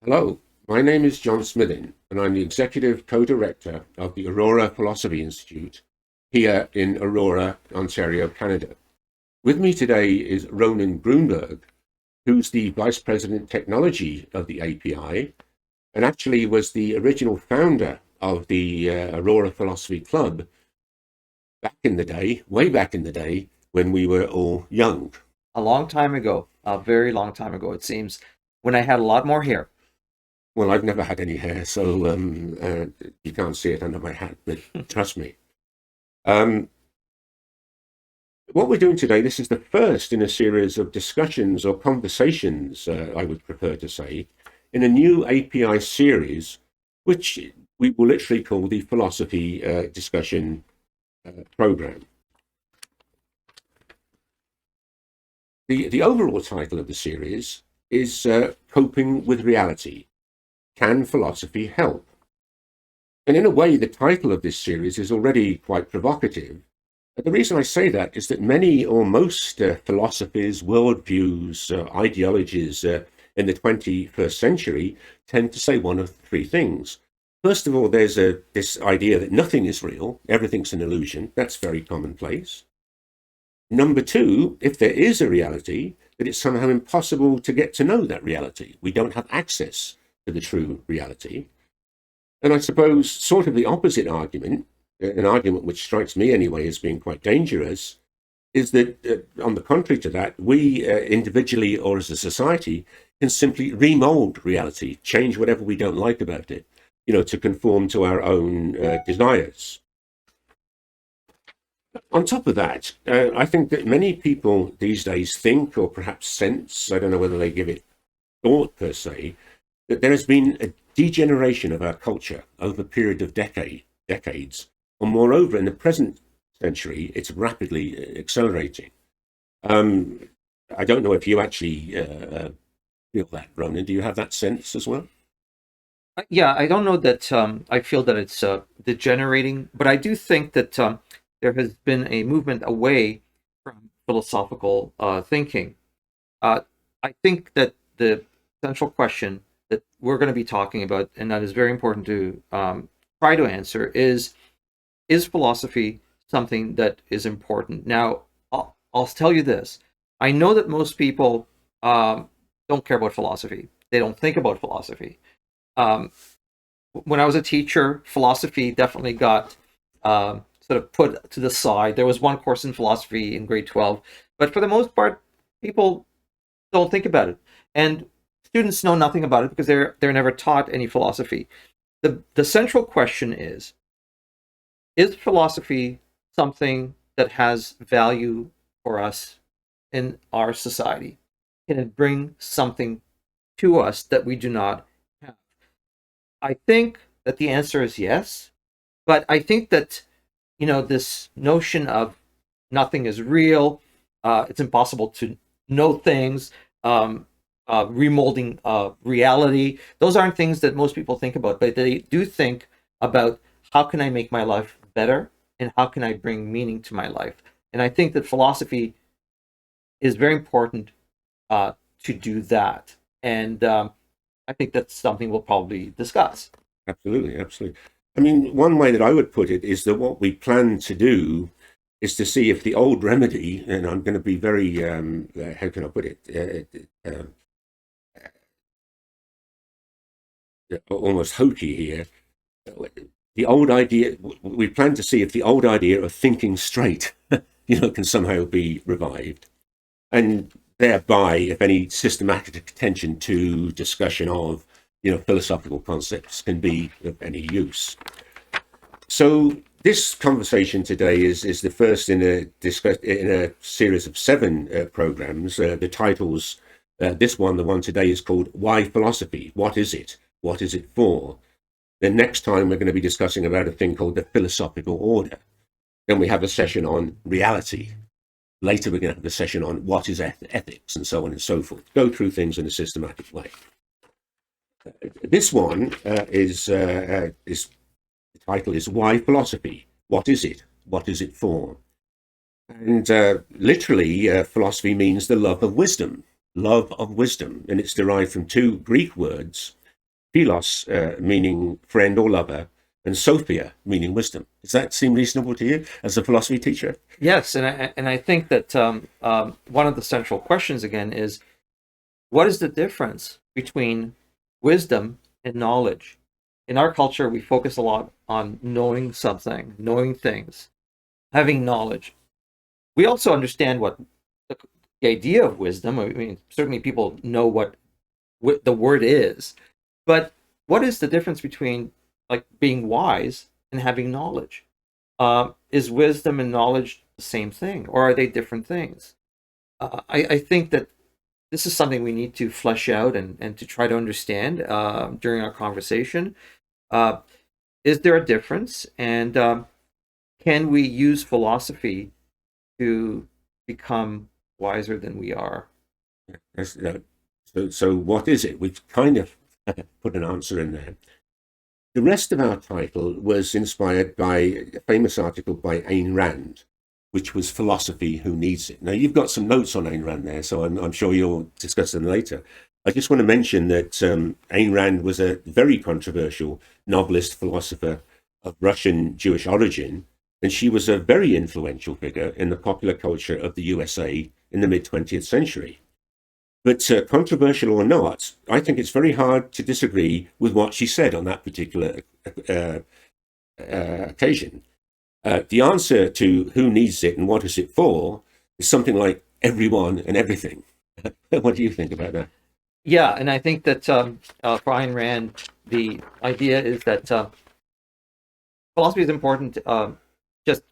Hello, my name is John Smithin, and I'm the Executive Co-Director of the Aurora Philosophy Institute here in Aurora, Ontario, Canada. With me today is Ronen Grunberg, who's the Vice President Technology of the API, and actually was the original founder of the Aurora Philosophy Club back in the day, way back in the day, when we were all young. A long time ago, a very long time ago, it seems, when I had a lot more hair. Well, I've never had any hair, so you can't see it under my hat, but trust me. Um, what we're doing today, this is the first in a series of discussions or conversations, I would prefer to say, in a new API series, which we will literally call the Philosophy Discussion Program. The overall title of the series is Coping with Reality. Can Philosophy Help? And in a way, the title of this series is already quite provocative. The reason I say that is that many or most philosophies, worldviews, ideologies in the 21st century tend to say one of three things. First of all, there's this idea that nothing is real, everything's an illusion. That's very commonplace. Number two, if there is a reality, that it's somehow impossible to get to know that reality. We don't have access to the true reality. And I suppose sort of the opposite argument, an argument which strikes me anyway as being quite dangerous, is that on the contrary to that, we individually or as a society can simply remold reality, change whatever we don't like about it, to conform to our own desires. On top of that, I think that many people these days think, or perhaps sense, I don't know whether they give it thought per se, that there has been a degeneration of our culture over a period of decades. And moreover, in the present century, it's rapidly accelerating. I don't know if you actually feel that, Ronan. Do you have that sense as well? Yeah, I don't know that I feel that it's degenerating, but I do think that there has been a movement away from philosophical thinking. I think that the central question that we're going to be talking about, and that is very important to try to answer, is philosophy something that is important? Now, I'll tell you this. I know that most people don't care about philosophy. They don't think about philosophy. Um, when I was a teacher, philosophy definitely got sort of put to the side. There was one course in philosophy in grade 12, but for the most part, people don't think about it. And students know nothing about it because they're never taught any philosophy. The central question is philosophy something that has value for us in our society? Can it bring something to us that we do not have? I think that the answer is yes, but I think that this notion of nothing is real, it's impossible to know things, remolding reality. Those aren't things that most people think about, but they do think about how can I make my life better and how can I bring meaning to my life. And I think that philosophy is very important to do that. And I think that's something we'll probably discuss. Absolutely, absolutely. I mean, one way that I would put it is that what we plan to do is to see if the old remedy, and I'm going to be very, how can I put it, almost hokey here. The old idea, we plan to see if the old idea of thinking straight, can somehow be revived. And thereby, if any systematic attention to discussion of, philosophical concepts can be of any use. So this conversation today is the first in a series of seven programs. The titles, the one today is called "Why Philosophy? What is it? What is it for?" The next time we're going to be discussing about a thing called the philosophical order. Then we have a session on reality. Later we're going to have a session on what is ethics and so on and so forth. Go through things in a systematic way. This one is the title is "Why Philosophy? What is it? What is it for?" And literally, philosophy means the love of wisdom, and it's derived from two Greek words, philos, meaning friend or lover, and sophia, meaning wisdom. Does that seem reasonable to you as a philosophy teacher? Yes, and I think that one of the central questions again is, what is the difference between wisdom and knowledge? In our culture, we focus a lot on knowing something, knowing things, having knowledge. We also understand what the idea of wisdom. I mean, certainly people know what the word is, but what is the difference between like being wise and having knowledge? Is wisdom and knowledge the same thing, or are they different things? I think that this is something we need to flesh out and to try to understand during our conversation. Uh, is there a difference, and can we use philosophy to become wiser than we are? That's, so what is it? We've kind of put an answer in there. The rest of our title was inspired by a famous article by Ayn Rand, which was Philosophy, Who Needs It? Now, you've got some notes on Ayn Rand there, so I'm sure you'll discuss them later. I just want to mention that Ayn Rand was a very controversial novelist, philosopher of Russian Jewish origin, and she was a very influential figure in the popular culture of the USA in the mid-20th century. But controversial or not, I think it's very hard to disagree with what she said on that particular occasion. The answer to who needs it and what is it for is something like everyone and everything. What do you think about that? Yeah, and I think that for Ayn Rand, the idea is that philosophy is important just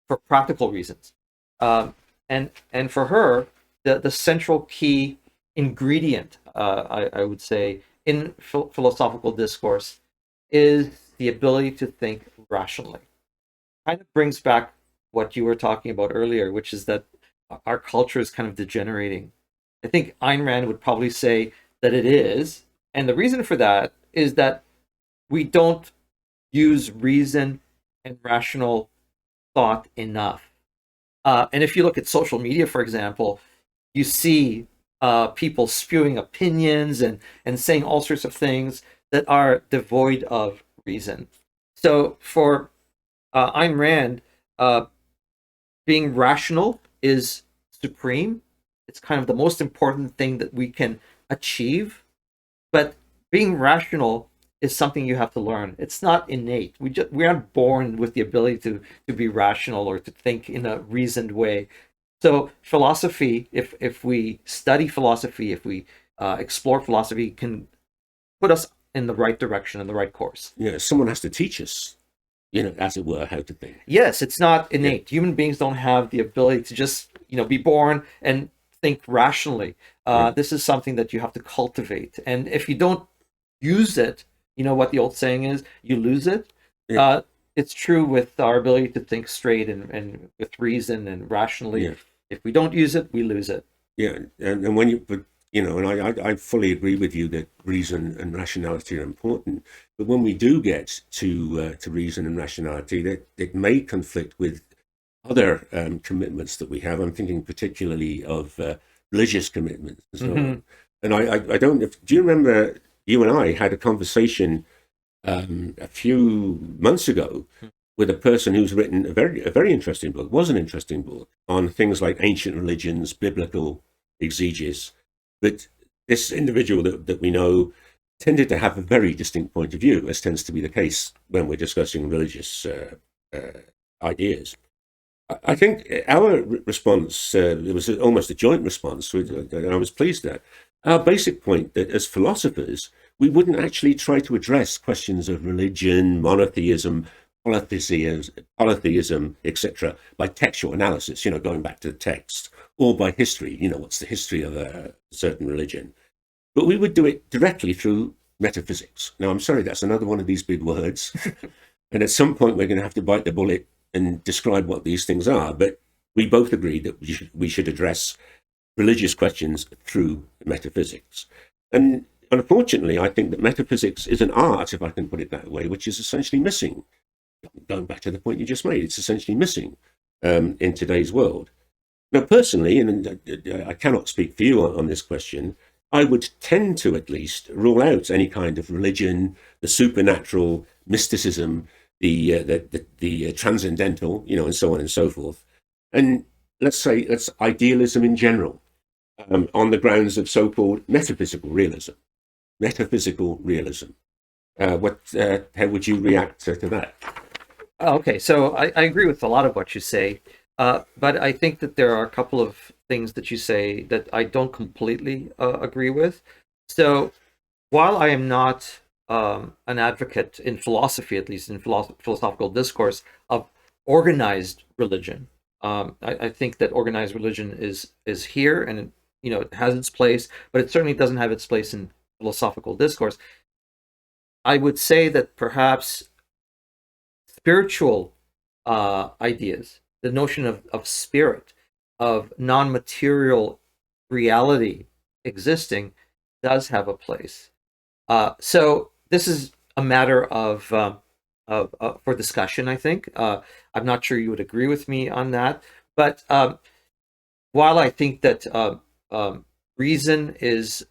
for practical reasons, and for her, the central key ingredient, I would say, in philosophical discourse is the ability to think rationally. Kind of brings back what you were talking about earlier, which is that our culture is kind of degenerating. I think Ayn Rand would probably say that it is, and the reason for that is that we don't use reason and rational thought enough. And if you look at social media, for example, you see people spewing opinions and saying all sorts of things that are devoid of reason. So for Ayn Rand, being rational is supreme. It's kind of the most important thing that we can achieve. But being rational is something you have to learn. It's not innate. We aren't born with the ability to be rational or to think in a reasoned way. So philosophy, if we study philosophy, if we explore philosophy, can put us in the right direction, in the right course. Yeah, someone has to teach us, as it were, how to think. Yes, it's not innate. Yeah. Human beings don't have the ability to just, be born and think rationally. This is something that you have to cultivate. And if you don't use it, what the old saying is, you lose it. Yeah. It's true with our ability to think straight and with reason and rationally. Yeah. If we don't use it, we lose it. Yeah, and when I fully agree with you that reason and rationality are important. But when we do get to reason and rationality, that it may conflict with other commitments that we have. I'm thinking particularly of religious commitments and so on. And I don't. Do you remember you and I had a conversation a few months ago with a person who's written a very interesting book, was an interesting book, on things like ancient religions, biblical exegesis. But this individual that we know tended to have a very distinct point of view, as tends to be the case when we're discussing religious ideas. I think our response, it was almost a joint response, and I was pleased at. Our basic point that as philosophers, we wouldn't actually try to address questions of religion, monotheism, polytheism, etc., by textual analysis, going back to the text, or by history, what's the history of a certain religion. But we would do it directly through metaphysics. Now, I'm sorry, that's another one of these big words. And at some point, we're going to have to bite the bullet and describe what these things are. But we both agreed that we should address religious questions through metaphysics. And unfortunately, I think that metaphysics is an art, if I can put it that way, which is essentially missing. Going back to the point you just made, it's essentially missing in today's world. Now, personally, and I cannot speak for you on this question, I would tend to at least rule out any kind of religion, the supernatural, mysticism, the transcendental, and so on and so forth. And let's say that's idealism in general, on the grounds of so-called metaphysical realism. Metaphysical realism. How would you react to that? Okay, so I agree with a lot of what you say, but I think that there are a couple of things that you say that I don't completely agree with. So while I am not an advocate in philosophy, at least in philosophical discourse, of organized religion, I think that organized religion is here, and it has its place, but it certainly doesn't have its place in philosophical discourse. I would say that perhaps spiritual ideas, the notion of spirit, of non-material reality existing, does have a place. So this is a matter of for discussion, I think. I'm not sure you would agree with me on that, but while I think that reason is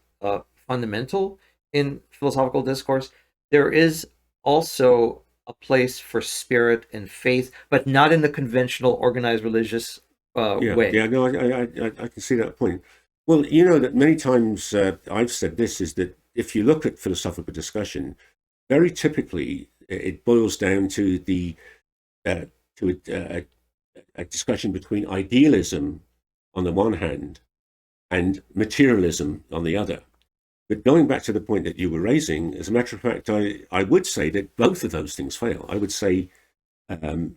fundamental in philosophical discourse, there is also a place for spirit and faith, but not in the conventional organized religious way. Yeah, no, I can see that point. Well, that many times I've said this is that if you look at philosophical discussion, very typically it boils down to a discussion between idealism on the one hand and materialism on the other. But going back to the point that you were raising, as a matter of fact, I would say that both of those things fail. I would say um,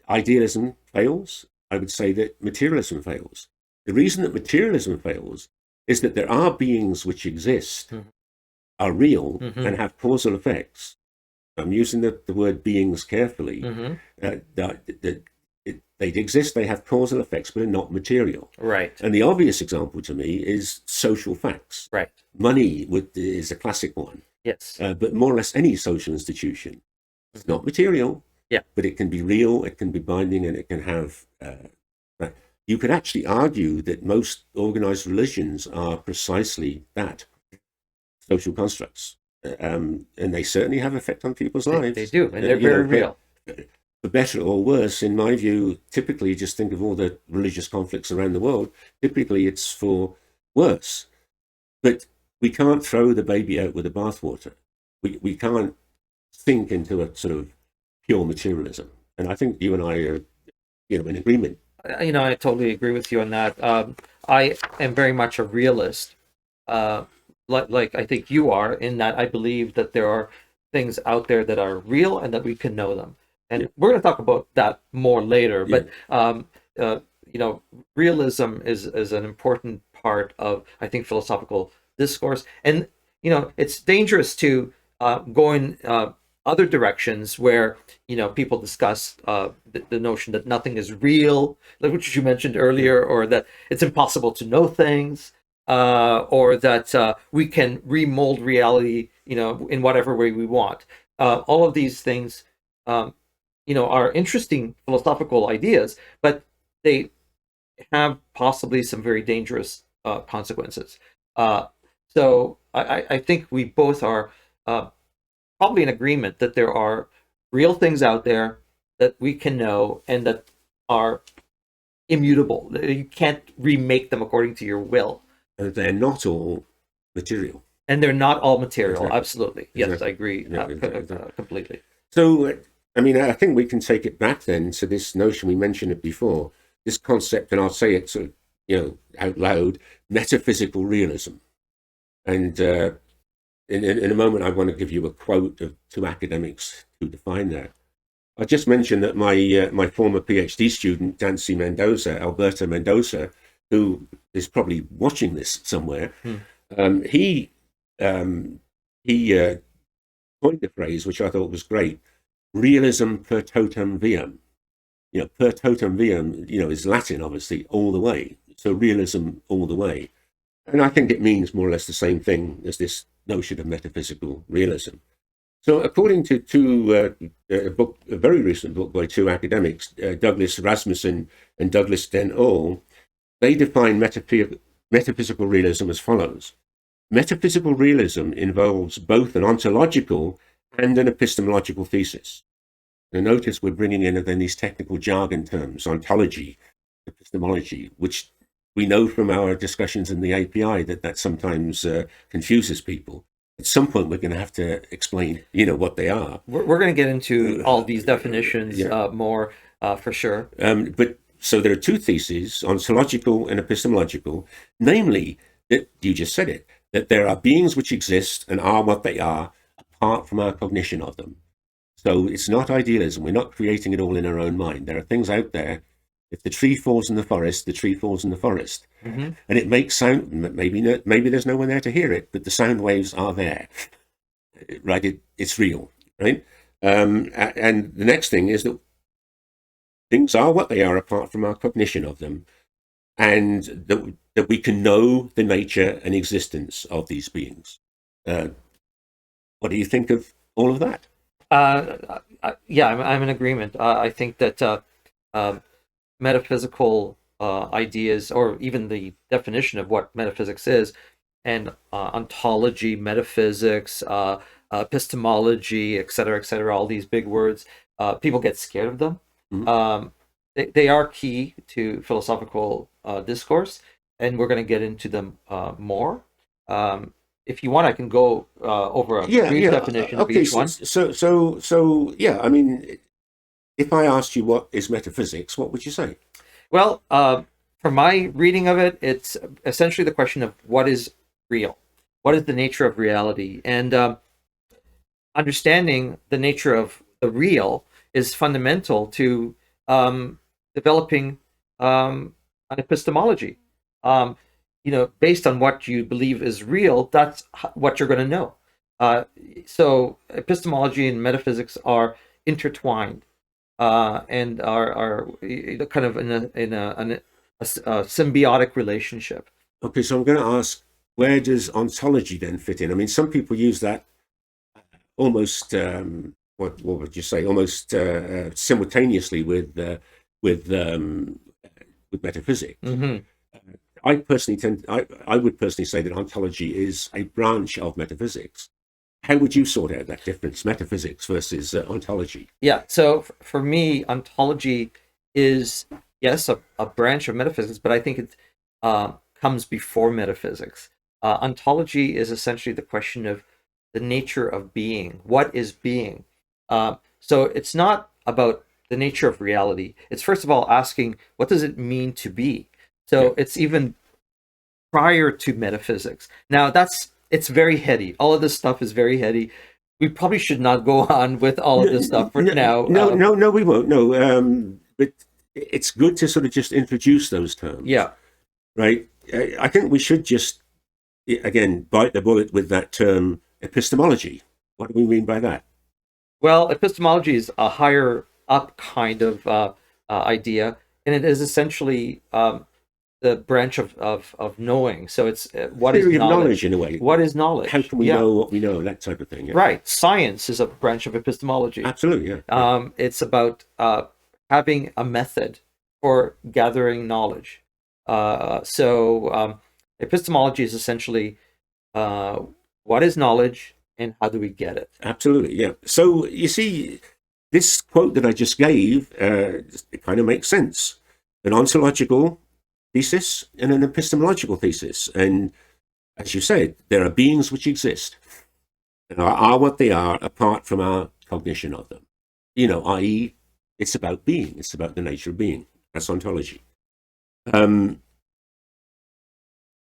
idealism fails. I would say that materialism fails. The reason that materialism fails is that there are beings which exist, are real, and have causal effects. I'm using the word beings carefully. They exist, they have causal effects, but are not material. Right. And the obvious example to me is social facts. Right. Money is a classic one. Yes. But more or less any social institution. It's not material, yeah, but it can be real, it can be binding, and it can have... you could actually argue that most organized religions are precisely that, social constructs. And they certainly have effect on people's lives. They do, and they're very real. For better or worse, in my view, typically, just think of all the religious conflicts around the world, typically it's for worse. But we can't throw the baby out with the bathwater. We can't sink into a sort of pure materialism. And I think you and I are, in agreement. I totally agree with you on that. I am very much a realist, like I think you are, in that I believe that there are things out there that are real and that we can know them. And we're going to talk about that more later. But realism is an important part of, I think, philosophical discourse. And it's dangerous to go in other directions where people discuss the notion that nothing is real, which you mentioned earlier, or that it's impossible to know things, or that we can remold reality, in whatever way we want. All of these things, are interesting philosophical ideas, but they have possibly some very dangerous consequences. So I think we both are probably in agreement that there are real things out there that we can know and that are immutable. You can't remake them according to your will. They're not all material. And they're not all material. Exactly. Absolutely. Yes, exactly. I agree completely. So, I think we can take it back then to this notion, we mentioned it before, this concept, and I'll say it sort of, out loud, metaphysical realism. And in a moment, I want to give you a quote of two academics who define that. I just mentioned that my former PhD student, Alberto Mendoza, who is probably watching this somewhere, he coined the phrase, which I thought was great: realism per totum viam. Per totum viam, is Latin, obviously, all the way. So realism all the way. And I think it means more or less the same thing as this notion of metaphysical realism. So according to a very recent book by two academics, Douglas Rasmussen and Douglas Den Ohl, they define metaphysical realism as follows. Metaphysical realism involves both an ontological and an epistemological thesis. Now notice we're bringing in then these technical jargon terms, ontology, epistemology, which we know from our discussions in the API that sometimes confuses people. At some point, we're going to have to explain, what they are. We're going to get into all these definitions more for sure. But so there are two theses, ontological and epistemological, namely that you just said it, that there are beings which exist and are what they are apart from our cognition of them. So it's not idealism. We're not creating it all in our own mind. There are things out there. If the tree falls in the forest, the tree falls in the forest. Mm-hmm. And it makes sound. Maybe there's no one there to hear it, but the sound waves are there. Right? It's real. Right? And the next thing is that things are what they are apart from our cognition of them. And that we can know the nature and existence of these beings. What do you think of all of that? Yeah, I'm in agreement. I think that metaphysical ideas, or even the definition of what metaphysics is, and ontology, metaphysics, epistemology, et cetera, all these big words, people get scared of them. Mm-hmm. They are key to philosophical discourse, and we're going to get into them more. If you want, I can go over a brief definition of each one. So, yeah, I mean, if I asked you what is metaphysics, what would you say? Well, from my reading of it, it's essentially the question of what is real? What is the nature of reality? And understanding the nature of the real is fundamental to developing an epistemology. Based on what you believe is real, that's what you're going to know. So epistemology and metaphysics are intertwined and are kind of in a symbiotic relationship. Okay, so I'm going to ask, where does ontology then fit in? I mean, some people use that almost, what would you say, almost simultaneously with metaphysics. Mm-hmm. I would personally say that ontology is a branch of metaphysics. How would you sort out that difference, metaphysics versus ontology? Yeah, so for me, ontology is, yes, a branch of metaphysics, but I think it comes before metaphysics. Ontology is essentially the question of the nature of being. What is being? So it's not about the nature of reality. It's first of all asking, what does it mean to be? So it's even prior to metaphysics. Now it's very heady. All of this stuff is very heady. We probably should not go on with all of this stuff for now. No, we won't. No, but it's good to sort of just introduce those terms. Yeah. Right. I think we should just, again, bite the bullet with that term epistemology. What do we mean by that? Well, epistemology is a higher up kind of idea, and it is essentially the branch of knowing. So it's what theory is of knowledge in a way. What is knowledge? How can we know what we know? That type of thing. Yeah. Right. Science is a branch of epistemology. Absolutely. Yeah. It's about having a method for gathering knowledge. So epistemology is essentially what is knowledge and how do we get it? Absolutely. Yeah. So you see, this quote that I just gave, it kind of makes sense. An ontological thesis and an epistemological thesis. And as you said, there are beings which exist and are what they are apart from our cognition of them. I.e., it's about being. It's about the nature of being. That's ontology.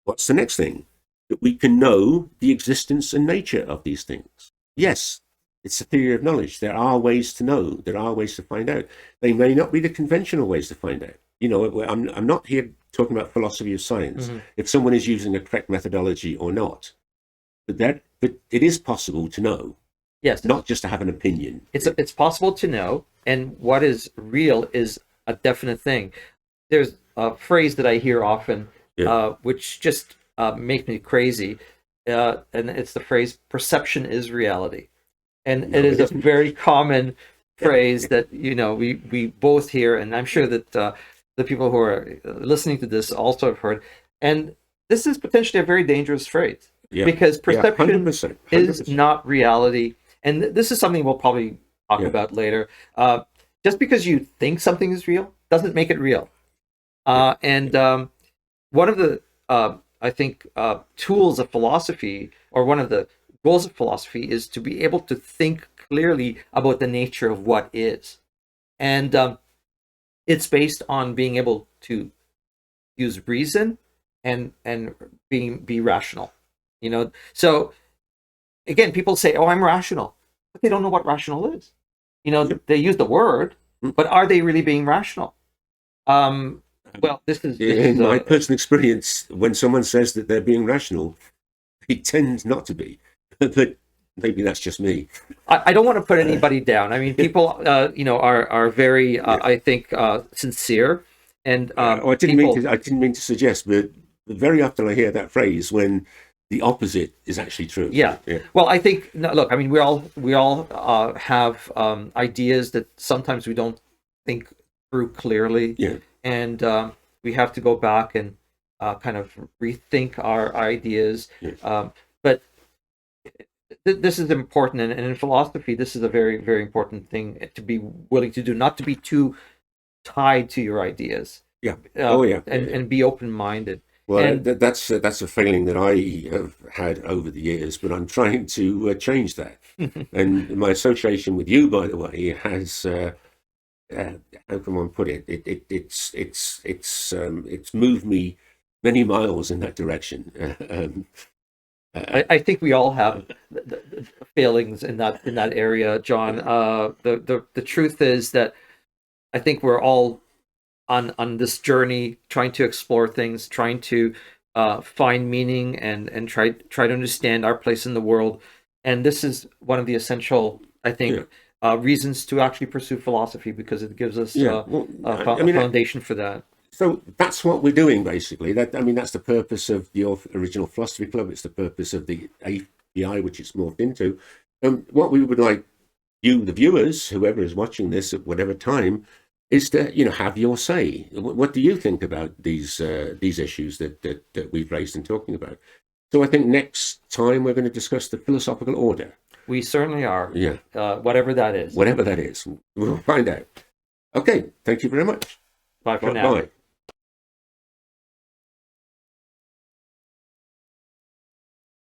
What's the next thing? That we can know the existence and nature of these things. Yes, it's a theory of knowledge. There are ways to know. There are ways to find out. They may not be the conventional ways to find out. I'm not here talking about philosophy of science, mm-hmm. if someone is using a correct methodology or not. But it is possible to know. Yes. Not just to have an opinion. It's possible to know, and what is real is a definite thing. There's a phrase that I hear often, which just makes me crazy, and it's the phrase, perception is reality. And it is a very common phrase that, we both hear, and I'm sure that the people who are listening to this also have heard. And this is potentially a very dangerous phrase, Yeah. because Yeah. perception 100%. is 100%. not reality. And this is something we'll probably talk Yeah. about later. Just because you think something is real doesn't make it real. And one of the, I think, tools of philosophy, or one of the goals of philosophy, is to be able to think clearly about the nature of what is. And it's based on being able to use reason and be rational. So again, people say, "Oh, I'm rational," but they don't know what rational is. Yep. They use the word, but are they really being rational? Well, this is In my personal experience, when someone says that they're being rational, they tend not to be. But maybe that's just me. I don't want to put anybody down. I mean, people, are very, I think, sincere, and I didn't people. I didn't mean to suggest, but very often I hear that phrase when the opposite is actually true. Yeah. Well, I think, no, look, I mean, we all have ideas that sometimes we don't think through clearly, Yeah. and we have to go back and kind of rethink our ideas. Yeah. But this is important, and in philosophy, this is a very, very important thing to be willing to do, not to be too tied to your ideas. Yeah. Oh, yeah. And be open-minded. Well, And that's a failing that I have had over the years, but I'm trying to change that. And my association with you, by the way, has how can one put it? It's moved me many miles in that direction. I think we all have the failings in that area, John. The truth is that I think we're all on this journey, trying to explore things, trying to find meaning, and try to understand our place in the world. And this is one of the essential, I think, reasons to actually pursue philosophy, because it gives us a foundation for that. So that's what we're doing, basically. That's the purpose of the original philosophy club. It's the purpose of the API, which it's morphed into. What we would like you, the viewers, whoever is watching this at whatever time, is to have your say. What do you think about these issues that we've raised and talking about? So I think next time we're going to discuss the philosophical order. We certainly are. Yeah. Whatever that is. Whatever that is, we'll find out. Okay. Thank you very much. Bye for now. Bye.